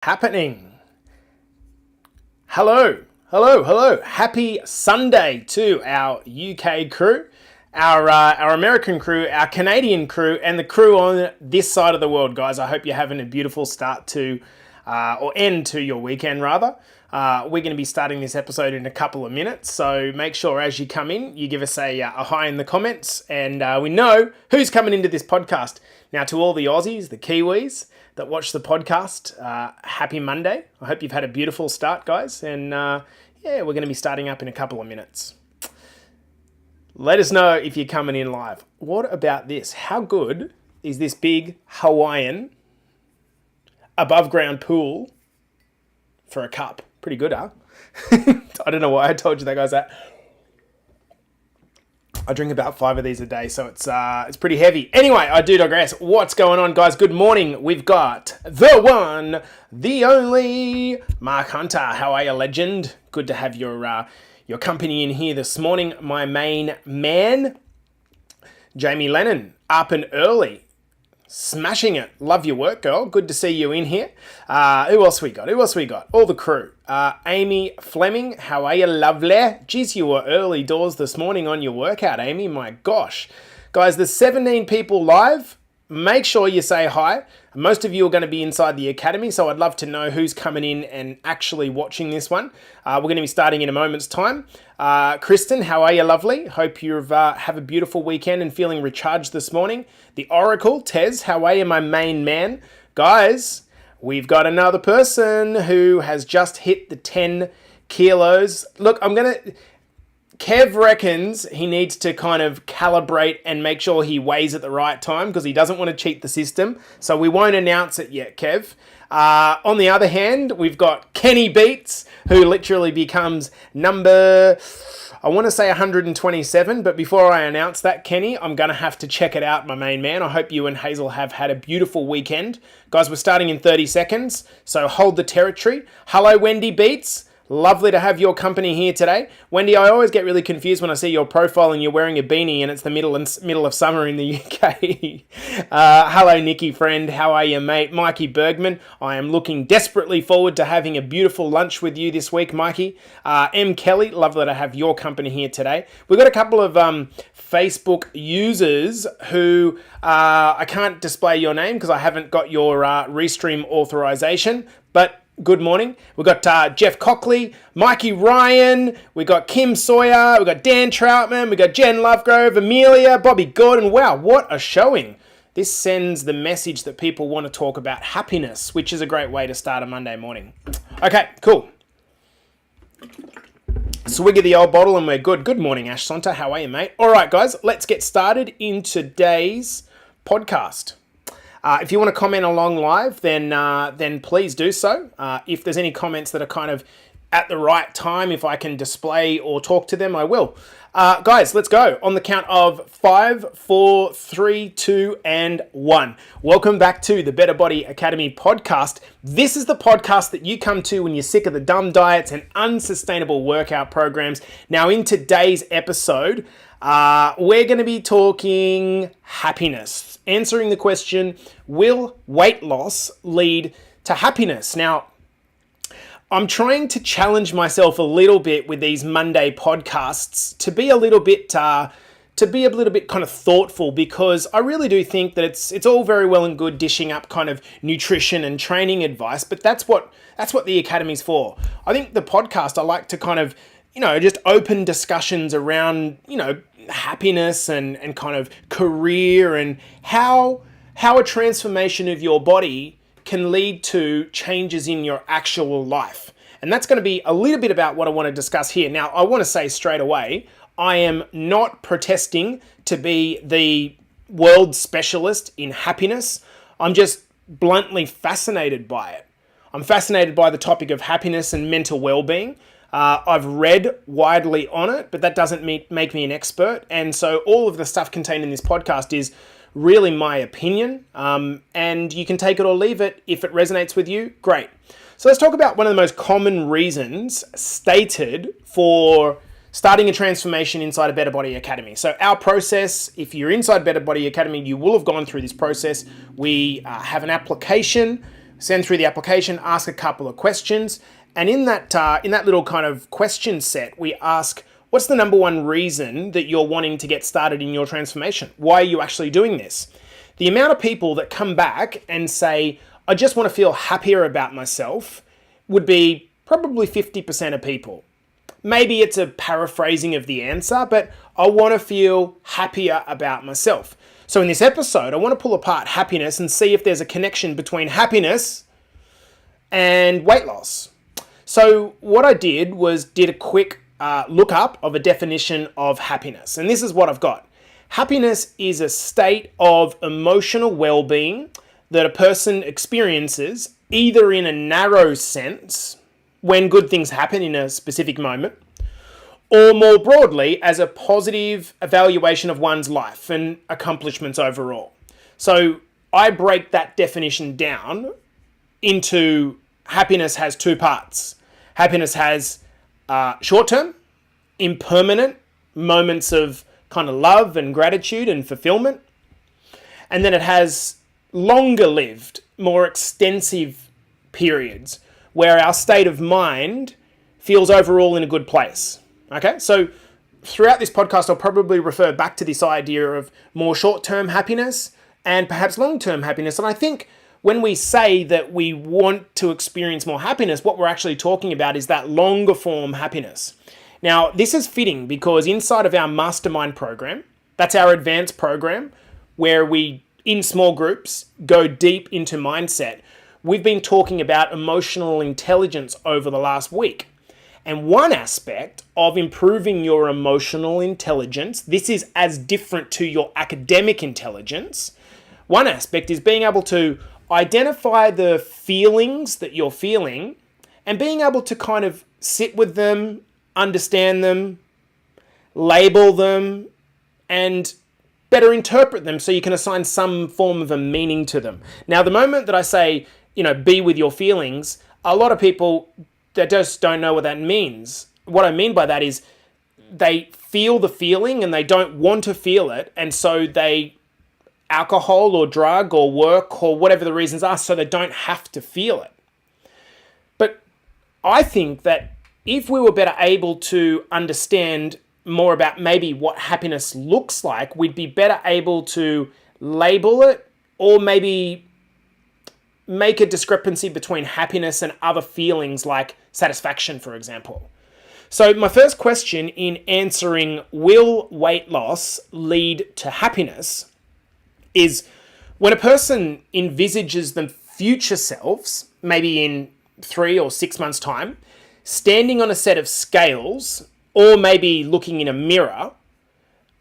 Happening. Hello. Happy Sunday to our UK crew, our American crew, our Canadian crew, and the crew on this side of the world, guys. I hope you're having a beautiful start to, or end to your weekend, rather. We're going to be starting this episode in a couple of minutes, so make sure as you come in, you give us a hi in the comments, and we know who's coming into this podcast. Now, to all the Aussies, the Kiwis that watch the podcast, happy Monday. I hope you've had a beautiful start, guys, and we're going to be starting up in a couple of minutes. Let us know if you're coming in live. What about this? How good is this big Hawaiian above ground pool for a cup? Pretty good, huh? I don't know why I told you that, guys. I drink about 5 of these a day, so it's pretty heavy. Anyway, I do digress. What's going on, guys? Good morning. We've got the one, the only Mark Hunter. How are you, legend? Good to have your company in here this morning. My main man, Jamie Lennon, up and early. Smashing it. Love your work, girl. Good to see you in here. Who else we got? All the crew. Amy Fleming, how are you, lovely? Geez, you were early doors this morning on your workout, Amy. My gosh. Guys, there's 17 people live. Make sure you say hi. Most of you are going to be inside the academy, so I'd love to know who's coming in and actually watching this one. We're going to be starting in a moment's time. Kristen, how are you, lovely? Hope you have a beautiful weekend and feeling recharged this morning. The Oracle, Tez, how are you, my main man? Guys, we've got another person who has just hit the 10 kilos. Look, Kev reckons he needs to kind of calibrate and make sure he weighs at the right time because he doesn't want to cheat the system. So we won't announce it yet, Kev. On the other hand, we've got Kenny Beats, who literally becomes number, I want to say 127. But before I announce that, Kenny, I'm going to have to check it out, my main man. I hope you and Hazel have had a beautiful weekend. Guys, we're starting in 30 seconds, so hold the territory. Hello, Wendy Beats. Lovely to have your company here today. Wendy, I always get really confused when I see your profile and you're wearing a beanie and it's the middle of summer in the UK. Hello, Nikki friend. How are you, mate? Mikey Bergman. I am looking desperately forward to having a beautiful lunch with you this week, Mikey. M. Kelly, lovely to have your company here today. We've got a couple of Facebook users who I can't display your name because I haven't got your Restream authorization, but good morning. We've got Jeff Cockley, Mikey Ryan, we got Kim Sawyer, we got Dan Troutman, we got Jen Lovegrove, Amelia, Bobby Gordon. Wow, what a showing. This sends the message that people want to talk about happiness, which is a great way to start a Monday morning. Okay, cool. Swig of the old bottle and we're good. Good morning, Ash Sonta. How are you, mate? All right, guys, let's get started in today's podcast. If you want to comment along live, then please do so. If there's any comments that are kind of at the right time, if I can display or talk to them, I will. Guys, let's go. On the count of 5, 4, 3, 2, and 1. Welcome back to the Better Body Academy podcast. This is the podcast that you come to when you're sick of the dumb diets and unsustainable workout programs. Now, in today's episode, we're going to be talking happiness, answering the question, will weight loss lead to happiness? Now, I'm trying to challenge myself a little bit with these Monday podcasts to be a little bit kind of thoughtful, because I really do think that it's all very well and good dishing up kind of nutrition and training advice, but that's what the Academy's for. I think the podcast, I like to kind of, just open discussions around, happiness and kind of career and how a transformation of your body can lead to changes in your actual life. And that's going to be a little bit about what I want to discuss here. Now, I want to say straight away, I am not protesting to be the world specialist in happiness. I'm just bluntly fascinated by it. I'm fascinated by the topic of happiness and mental well-being. I've read widely on it, but that doesn't make me an expert. And so all of the stuff contained in this podcast is really my opinion, and you can take it or leave it. If it resonates with you, great. So let's talk about one of the most common reasons stated for starting a transformation inside a Better Body Academy. So our process, if you're inside Better Body Academy, you will have gone through this process. We have an application send through the application, ask a couple of questions. And in that little kind of question set, we ask, what's the number one reason that you're wanting to get started in your transformation? Why are you actually doing this? The amount of people that come back and say, I just want to feel happier about myself, would be probably 50% of people. Maybe it's a paraphrasing of the answer, but I want to feel happier about myself. So in this episode, I want to pull apart happiness and see if there's a connection between happiness and weight loss. So what I did was did a quick look up of a definition of happiness. And this is what I've got. Happiness is a state of emotional well-being that a person experiences either in a narrow sense, when good things happen in a specific moment, or more broadly as a positive evaluation of one's life and accomplishments overall. So I break that definition down into happiness has two parts. Happiness has short-term, impermanent moments of kind of love and gratitude and fulfillment. And then it has longer-lived, more extensive periods where our state of mind feels overall in a good place. Okay, so throughout this podcast, I'll probably refer back to this idea of more short-term happiness and perhaps long-term happiness. And I think when we say that we want to experience more happiness, what we're actually talking about is that longer form happiness. Now, this is fitting because inside of our mastermind program, that's our advanced program where we, in small groups, go deep into mindset. We've been talking about emotional intelligence over the last week. And one aspect of improving your emotional intelligence, this is as different to your academic intelligence. One aspect is being able to identify the feelings that you're feeling and being able to kind of sit with them, understand them, label them, and better interpret them so you can assign some form of a meaning to them. Now, the moment that I say, be with your feelings, a lot of people that just don't know what that means. What I mean by that is they feel the feeling and they don't want to feel it, and so they alcohol or drug or work or whatever the reasons are so they don't have to feel it. But I think that if we were better able to understand more about maybe what happiness looks like, we'd be better able to label it or maybe make a discrepancy between happiness and other feelings like satisfaction, for example. So my first question in answering will weight loss lead to happiness is when a person envisages them future selves, maybe in 3 or 6 months' time, standing on a set of scales or maybe looking in a mirror,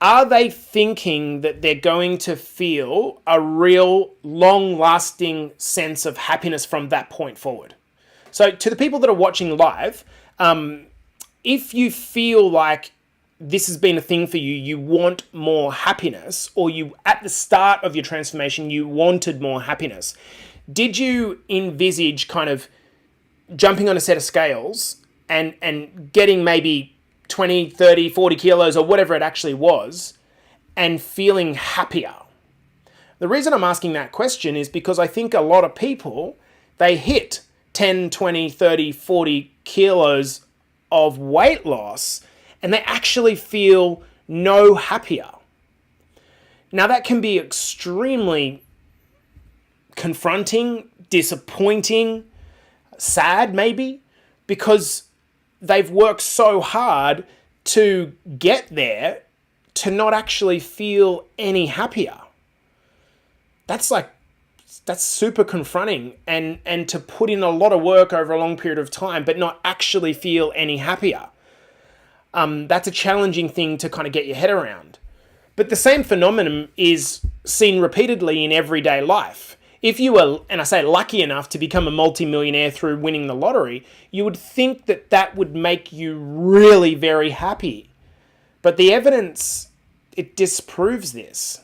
are they thinking that they're going to feel a real long-lasting sense of happiness from that point forward? So to the people that are watching live, if you feel like this has been a thing for you, you want more happiness, or you at the start of your transformation, you wanted more happiness, did you envisage kind of jumping on a set of scales and getting maybe 20, 30, 40 kilos or whatever it actually was and feeling happier? The reason I'm asking that question is because I think a lot of people, they hit 10, 20, 30, 40 kilos of weight loss and they actually feel no happier. Now that can be extremely confronting, disappointing, sad maybe, because they've worked so hard to get there to not actually feel any happier. That's super confronting and to put in a lot of work over a long period of time but not actually feel any happier. That's a challenging thing to kind of get your head around. But the same phenomenon is seen repeatedly in everyday life. If you were, and I say lucky enough to become a multimillionaire through winning the lottery, you would think that that would make you really very happy. But the evidence, it disproves this.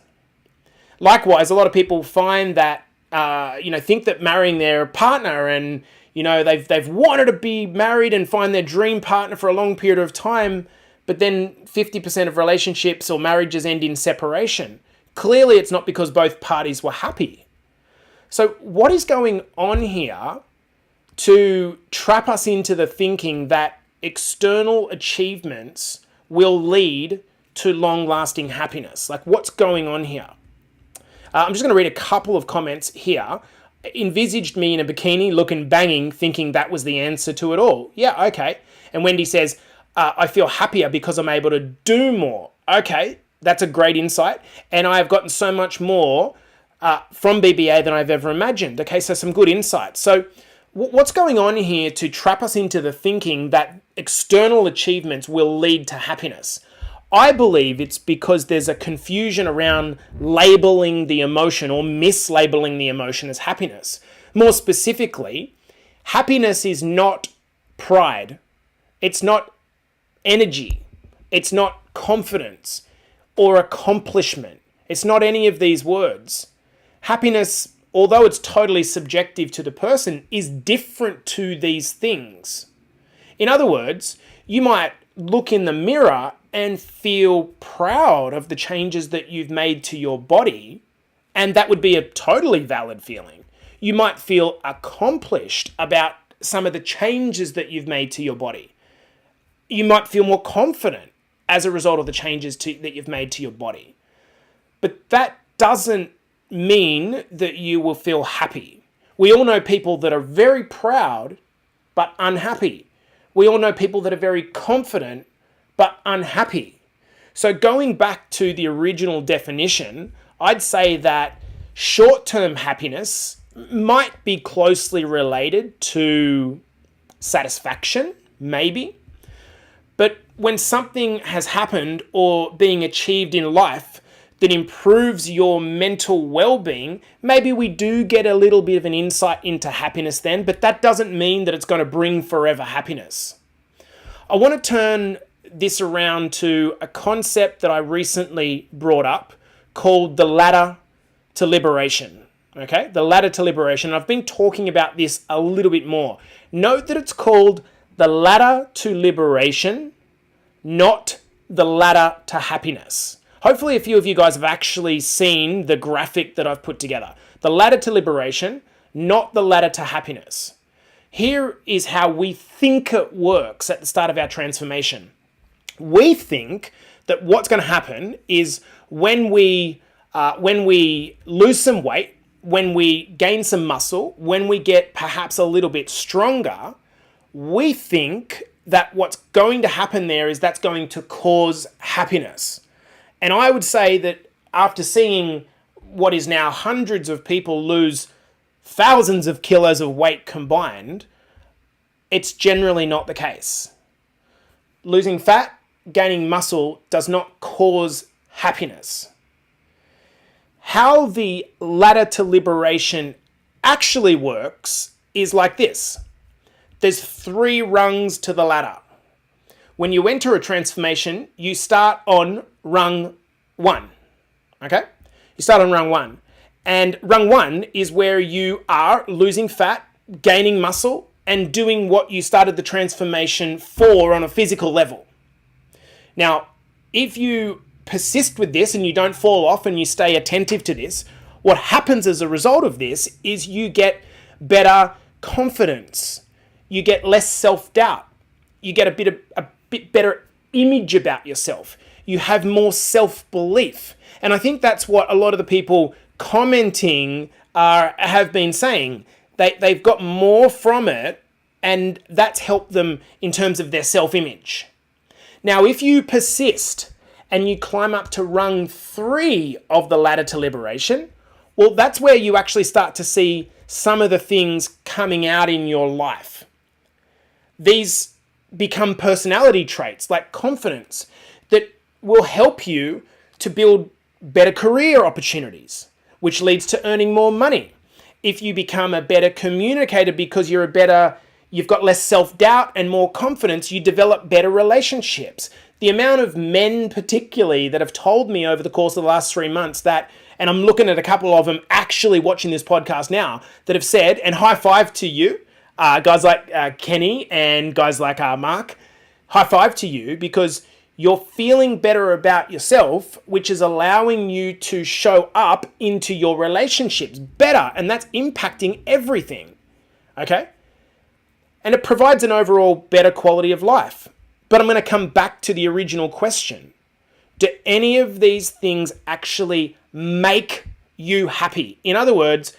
Likewise, a lot of people find that, think that marrying their partner and, they've wanted to be married and find their dream partner for a long period of time, but then 50% of relationships or marriages end in separation. Clearly, it's not because both parties were happy. So what is going on here to trap us into the thinking that external achievements will lead to long-lasting happiness? Like, what's going on here? I'm just going to read a couple of comments here. Envisaged me in a bikini looking banging, thinking that was the answer to it all. Yeah, okay. And Wendy says, I feel happier because I'm able to do more. Okay, that's a great insight. And I have gotten so much more from BBA than I've ever imagined. Okay, so some good insights. So what's going on here to trap us into the thinking that external achievements will lead to happiness? I believe it's because there's a confusion around labeling the emotion or mislabeling the emotion as happiness. More specifically, happiness is not pride. It's not energy. It's not confidence or accomplishment. It's not any of these words. Happiness, although it's totally subjective to the person, is different to these things. In other words, you might look in the mirror and feel proud of the changes that you've made to your body, and that would be a totally valid feeling. You might feel accomplished about some of the changes that you've made to your body. You might feel more confident as a result of the changes that you've made to your body. But that doesn't mean that you will feel happy. We all know people that are very proud but unhappy. We all know people that are very confident but unhappy. So going back to the original definition, I'd say that short-term happiness might be closely related to satisfaction, maybe. But when something has happened or being achieved in life that improves your mental well-being, maybe we do get a little bit of an insight into happiness then, but that doesn't mean that it's going to bring forever happiness. I want to turn this around to a concept that I recently brought up called the ladder to liberation. Okay, the ladder to liberation. I've been talking about this a little bit more. Note that it's called the ladder to liberation, not the ladder to happiness. Hopefully a few of you guys have actually seen the graphic that I've put together. The ladder to liberation, not the ladder to happiness. Here is how we think it works at the start of our transformation. We think that what's going to happen is when we lose some weight, when we gain some muscle, when we get perhaps a little bit stronger, we think that what's going to happen there is that's going to cause happiness. And I would say that after seeing what is now hundreds of people lose thousands of kilos of weight combined, it's generally not the case. Losing fat, gaining muscle does not cause happiness. How the ladder to liberation actually works is like this. There's 3 rungs to the ladder. When you enter a transformation, you start on rung 1. Okay? You start on rung 1. And rung 1 is where you are losing fat, gaining muscle, and doing what you started the transformation for on a physical level. Now, if you persist with this and you don't fall off and you stay attentive to this, what happens as a result of this is you get better confidence. You get less self-doubt. You get a bit better image about yourself. You have more self-belief. And I think that's what a lot of the people commenting have been saying. They've got more from it, and that's helped them in terms of their self-image. Now, if you persist and you climb up to rung 3 of the ladder to liberation, well, that's where you actually start to see some of the things coming out in your life. These become personality traits like confidence that will help you to build better career opportunities, which leads to earning more money. If you become a better communicator because you've got less self-doubt and more confidence, you develop better relationships. The amount of men particularly that have told me over the course of the last 3 months that, and I'm looking at a couple of them actually watching this podcast now, that have said, and high five to you, guys like Kenny and guys like Mark, high five to you, because You're feeling better about yourself, which is allowing you to show up into your relationships better, and that's impacting everything, okay? And it provides an overall better quality of life. But I'm going to come back to the original question. Do any of these things actually make you happy? In other words,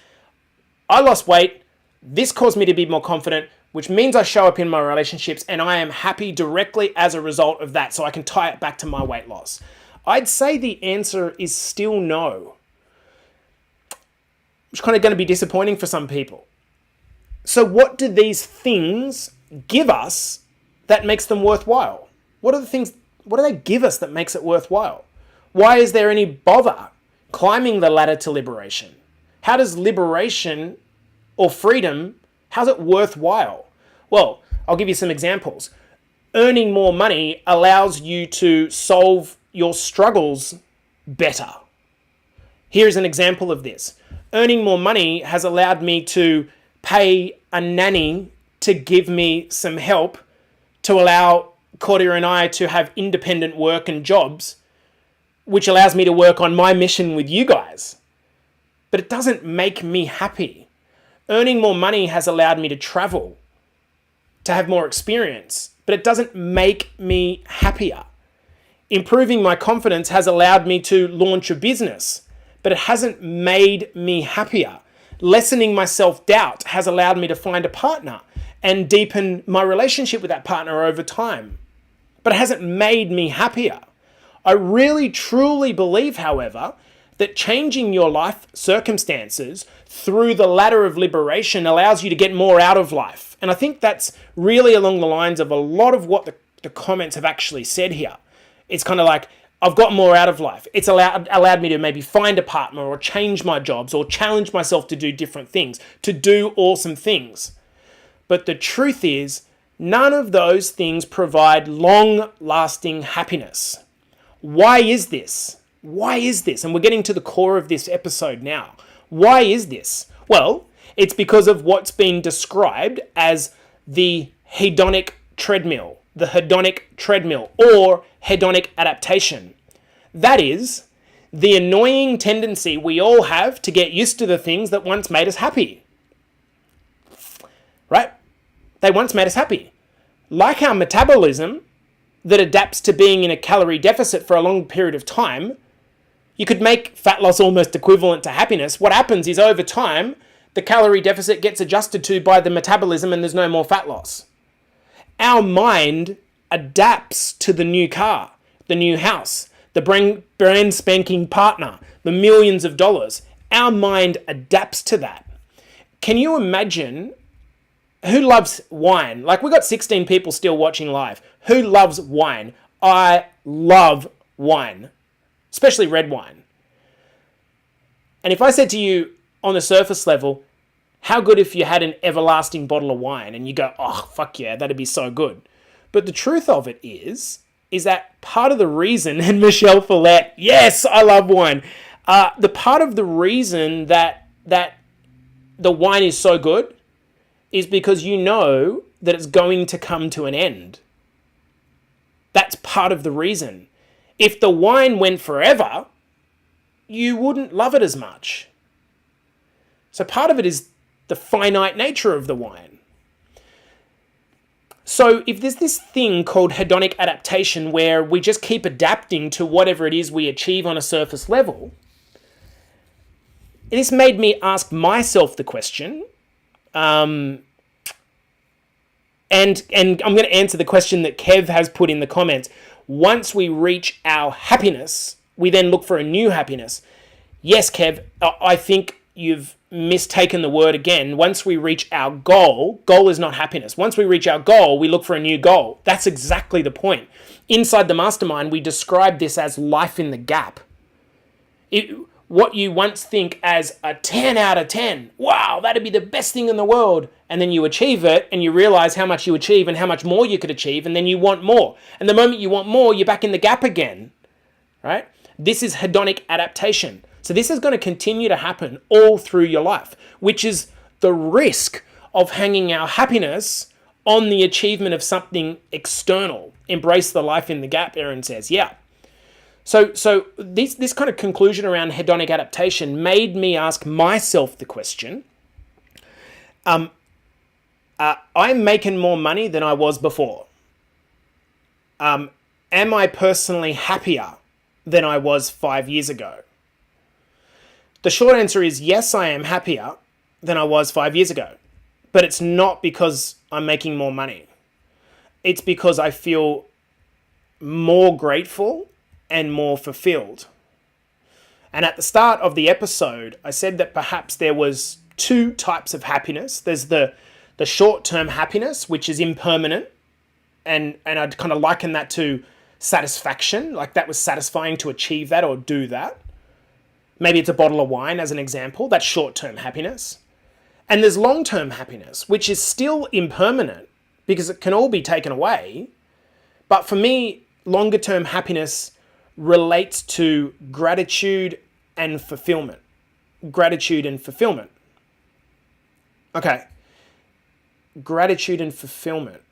I lost weight, this caused me to be more confident, which means I show up in my relationships and I am happy directly as a result of that, so I can tie it back to my weight loss. I'd say the answer is still no. Which is kind of going to be disappointing for some people. So what do these things give us that makes them worthwhile? What do they give us that makes it worthwhile? Why is there any bother climbing the ladder to liberation? How does liberation or freedom, how's it worthwhile? Well, I'll give you some examples. Earning more money allows you to solve your struggles better. Here's an example of this. Earning more money has allowed me to pay a nanny to give me some help to allow Claudia and I to have independent work and jobs, which allows me to work on my mission with you guys. But it doesn't make me happy. Earning more money has allowed me to travel, to have more experience, but it doesn't make me happier. Improving my confidence has allowed me to launch a business, but it hasn't made me happier. Lessening my self-doubt has allowed me to find a partner and deepen my relationship with that partner over time, but it hasn't made me happier. I really truly believe, however, that changing your life circumstances through the ladder of liberation allows you to get more out of life. And I think that's really along the lines of a lot of what the comments have actually said here. It's kind of like, I've got more out of life. It's allowed me to maybe find a partner or change my jobs or challenge myself to do different things, to do awesome things. But the truth is, none of those things provide long-lasting happiness. Why is this? Why is this? And we're getting to the core of this episode now. Why is this? Well, it's because of what's been described as the hedonic treadmill, or hedonic adaptation. That is, the annoying tendency we all have to get used to the things that once made us happy. Right? They once made us happy. Like our metabolism that adapts to being in a calorie deficit for a long period of time, you could make fat loss almost equivalent to happiness. What happens is over time, the calorie deficit gets adjusted to by the metabolism and there's no more fat loss. Our mind adapts to the new car, the new house, the brand spanking partner, the millions of dollars. Our mind adapts to that. Can you imagine who loves wine? Like, we've got 16 people still watching live. Who loves wine? I love wine, especially red wine. And if I said to you on the surface level, how good if you had an everlasting bottle of wine, and you go, oh, fuck yeah, that'd be so good. But the truth of it is that part of the reason, and Michelle Follett, yes, I love wine. The part of the reason that the wine is so good is because you know that it's going to come to an end. That's part of the reason. If the wine went forever, you wouldn't love it as much. So part of it is the finite nature of the wine. So if there's this thing called hedonic adaptation where we just keep adapting to whatever it is we achieve on a surface level, this made me ask myself the question, and I'm going to answer the question that Kev has put in the comments. Once we reach our happiness, we then look for a new happiness. Yes, Kev, I think you've mistaken the word again. Once we reach our goal is not happiness. Once we reach our goal, we look for a new goal. That's exactly the point. Inside the mastermind, we describe this as life in the gap. What you once think as a 10 out of 10, wow, that'd be the best thing in the world. And then you achieve it and you realize how much you achieve and how much more you could achieve, and then you want more. And the moment you want more, you're back in the gap again, right? This is hedonic adaptation. So this is going to continue to happen all through your life, which is the risk of hanging our happiness on the achievement of something external. Embrace the life in the gap, Erin says. Yeah. So this kind of conclusion around hedonic adaptation made me ask myself the question, I'm making more money than I was before. Am I personally happier than I was 5 years ago? The short answer is yes, I am happier than I was 5 years ago. But it's not because I'm making more money. It's because I feel more grateful and more fulfilled. And at the start of the episode, I said that perhaps there was two types of happiness. There's the short-term happiness, which is impermanent. And I'd kind of liken that to satisfaction. Like that was satisfying to achieve that or do that. Maybe it's a bottle of wine as an example. That's short-term happiness. And there's long-term happiness, which is still impermanent because it can all be taken away. But for me, longer-term happiness relates to gratitude and fulfillment. Gratitude and fulfillment. Okay. Gratitude and fulfillment.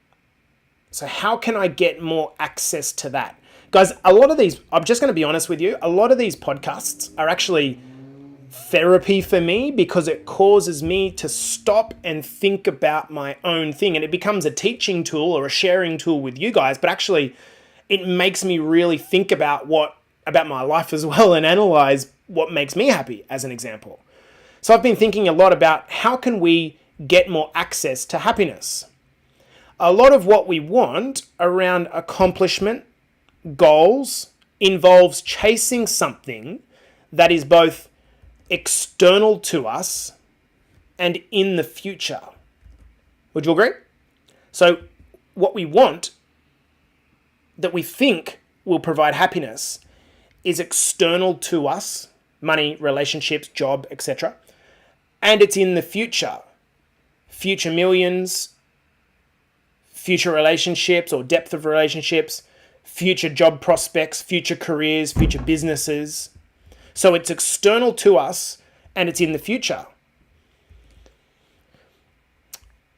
So how can I get more access to that? Guys, a lot of these, I'm just going to be honest with you, a lot of these podcasts are actually therapy for me because it causes me to stop and think about my own thing. And it becomes a teaching tool or a sharing tool with you guys, but actually it makes me really think about my life as well and analyze what makes me happy, as an example. So I've been thinking a lot about how can we get more access to happiness. A lot of what we want around accomplishment, goals, involves chasing something that is both external to us and in the future. Would you agree? So what we want that we think will provide happiness is external to us, money, relationships, job, etc. And it's in the future. Future millions, future relationships or depth of relationships, future job prospects, future careers, future businesses. So it's external to us and it's in the future.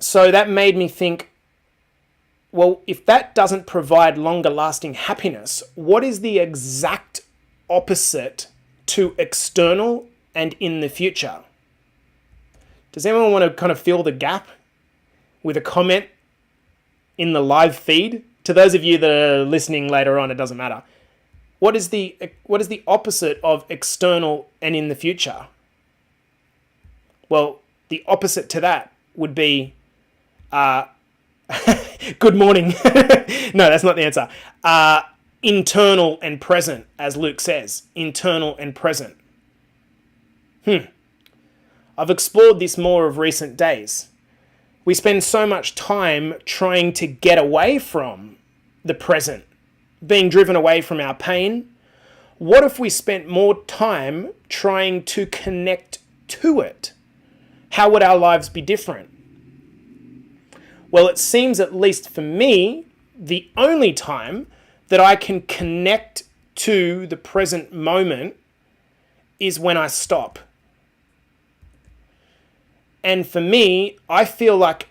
So that made me think, well, if that doesn't provide longer lasting happiness, what is the exact opposite to external and in the future? Does anyone want to kind of fill the gap with a comment in the live feed? To those of you that are listening later on, it doesn't matter. What is the opposite of external and in the future? Well, the opposite to that would be good morning. No, that's not the answer. Internal and present, as Luke says. Internal and present. I've explored this more of recent days. We spend so much time trying to get away from the present, being driven away from our pain. What if we spent more time trying to connect to it? How would our lives be different? Well, it seems, at least for me, the only time that I can connect to the present moment is when I stop. And for me, I feel like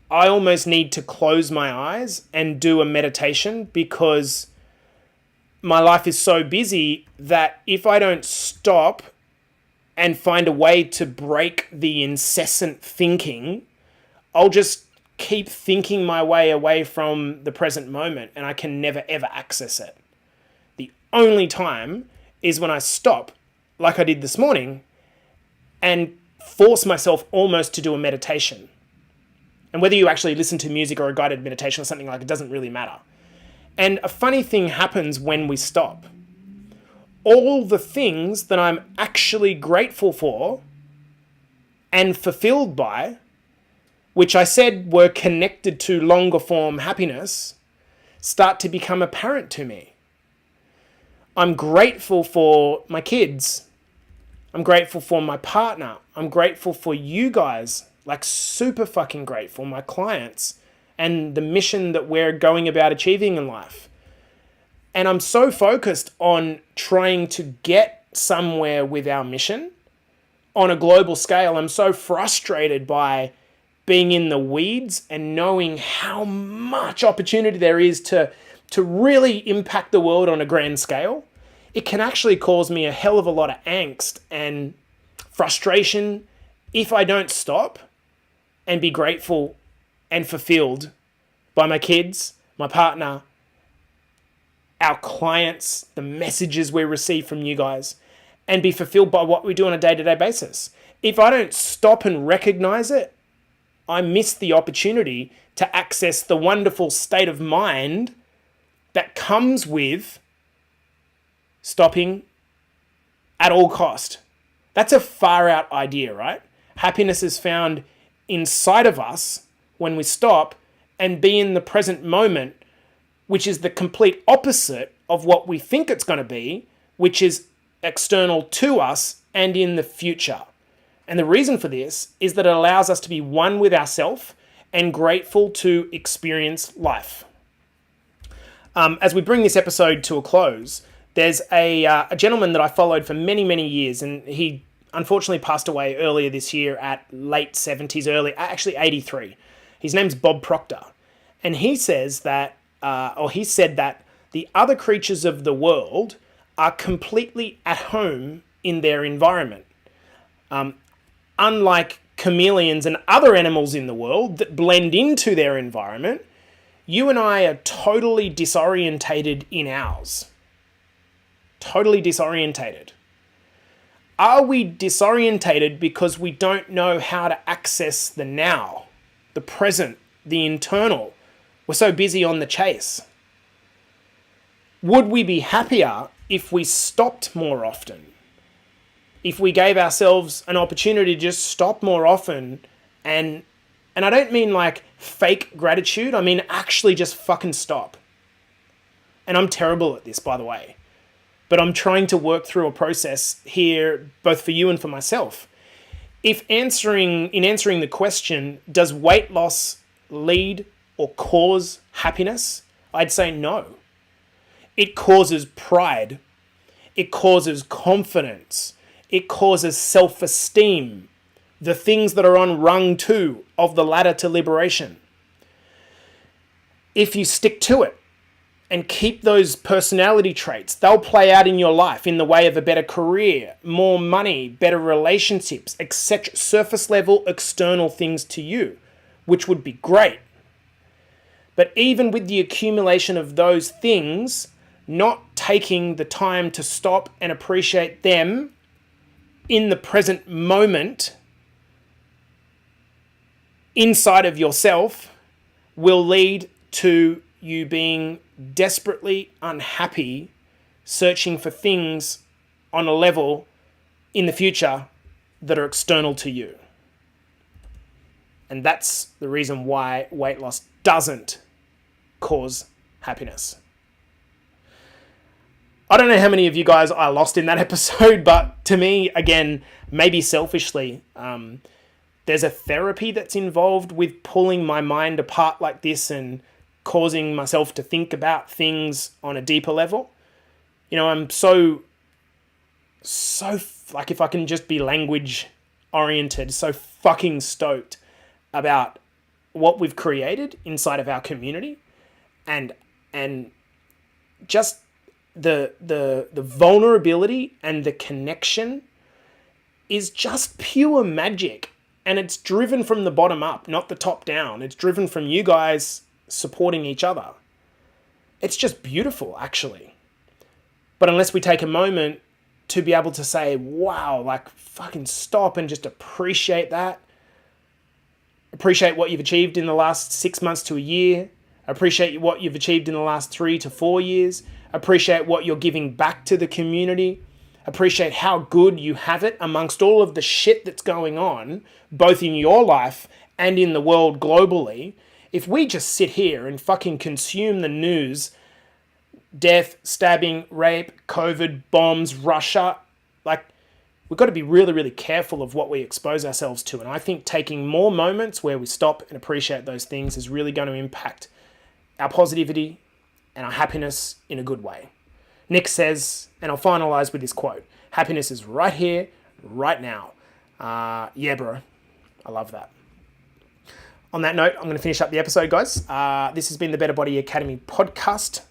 I almost need to close my eyes and do a meditation because my life is so busy that if I don't stop and find a way to break the incessant thinking, I'll just keep thinking my way away from the present moment and I can never ever access it. The only time is when I stop, like I did this morning, and force myself almost to do a meditation. And whether you actually listen to music or a guided meditation or something like it doesn't really matter. And a funny thing happens when we stop. All the things that I'm actually grateful for and fulfilled by, which I said were connected to longer form happiness, start to become apparent to me. I'm grateful for my kids. I'm grateful for my partner. I'm grateful for you guys, like super fucking grateful, my clients, and the mission that we're going about achieving in life. And I'm so focused on trying to get somewhere with our mission on a global scale. I'm so frustrated by being in the weeds and knowing how much opportunity there is to to really impact the world on a grand scale, it can actually cause me a hell of a lot of angst and frustration if I don't stop and be grateful and fulfilled by my kids, my partner, our clients, the messages we receive from you guys, and be fulfilled by what we do on a day-to-day basis. If I don't stop and recognize it, I miss the opportunity to access the wonderful state of mind that comes with stopping at all cost. That's a far out idea, right? Happiness is found inside of us when we stop and be in the present moment, which is the complete opposite of what we think it's going to be, which is external to us and in the future. And the reason for this is that it allows us to be one with ourselves and grateful to experience life. As we bring this episode to a close, there's a gentleman that I followed for many, many years, and he unfortunately passed away earlier this year at late 70s, actually 83. His name's Bob Proctor. And he says that, he said that the other creatures of the world are completely at home in their environment. Unlike chameleons and other animals in the world that blend into their environment, you and I are totally disorientated in ours. Totally disorientated. Are we disorientated because we don't know how to access the now, the present, the internal? We're so busy on the chase. Would we be happier if we stopped more often? If we gave ourselves an opportunity to just stop more often and I don't mean like fake gratitude, I mean actually just fucking stop. And I'm terrible at this, by the way. But I'm trying to work through a process here, both for you and for myself. In answering the question, does weight loss lead or cause happiness? I'd say no. It causes pride. It causes confidence. It causes self-esteem. The things that are on rung 2 of the ladder to liberation. If you stick to it and keep those personality traits, they'll play out in your life in the way of a better career, more money, better relationships, etc. Surface level external things to you, which would be great. But even with the accumulation of those things, not taking the time to stop and appreciate them in the present moment inside of yourself will lead to you being desperately unhappy, searching for things on a level in the future that are external to you. And that's the reason why weight loss doesn't cause happiness. I don't know how many of you guys I lost in that episode, but to me, again, maybe selfishly, there's a therapy that's involved with pulling my mind apart like this and causing myself to think about things on a deeper level. You know, I'm so like, if I can just be language oriented, so fucking stoked about what we've created inside of our community and just the vulnerability and the connection is just pure magic. And it's driven from the bottom up, not the top down. It's driven from you guys supporting each other. It's just beautiful, actually. But unless we take a moment to be able to say, wow, like fucking stop and just appreciate that. Appreciate what you've achieved in the last 6 months to a year. Appreciate what you've achieved in the last 3 to 4 years. Appreciate what you're giving back to the community. Appreciate how good you have it amongst all of the shit that's going on, both in your life and in the world globally. If we just sit here and fucking consume the news, death, stabbing, rape, COVID, bombs, Russia, like, we've got to be really, really careful of what we expose ourselves to. And I think taking more moments where we stop and appreciate those things is really going to impact our positivity and our happiness in a good way. Nick says, and I'll finalize with this quote, happiness is right here, right now. Yeah, bro. I love that. On that note, I'm going to finish up the episode, guys. This has been the Better Body Academy podcast.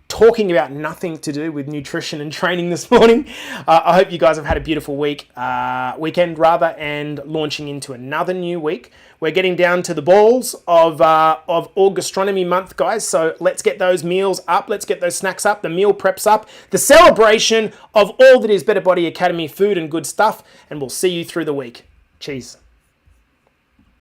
talking about nothing to do with nutrition and training this morning. I hope you guys have had a beautiful weekend rather, and launching into another new week. We're getting down to the balls of Augustronomy month, guys. So let's get those meals up. Let's get those snacks up, the meal preps up, the celebration of all that is Better Body Academy food and good stuff. And we'll see you through the week. Cheers.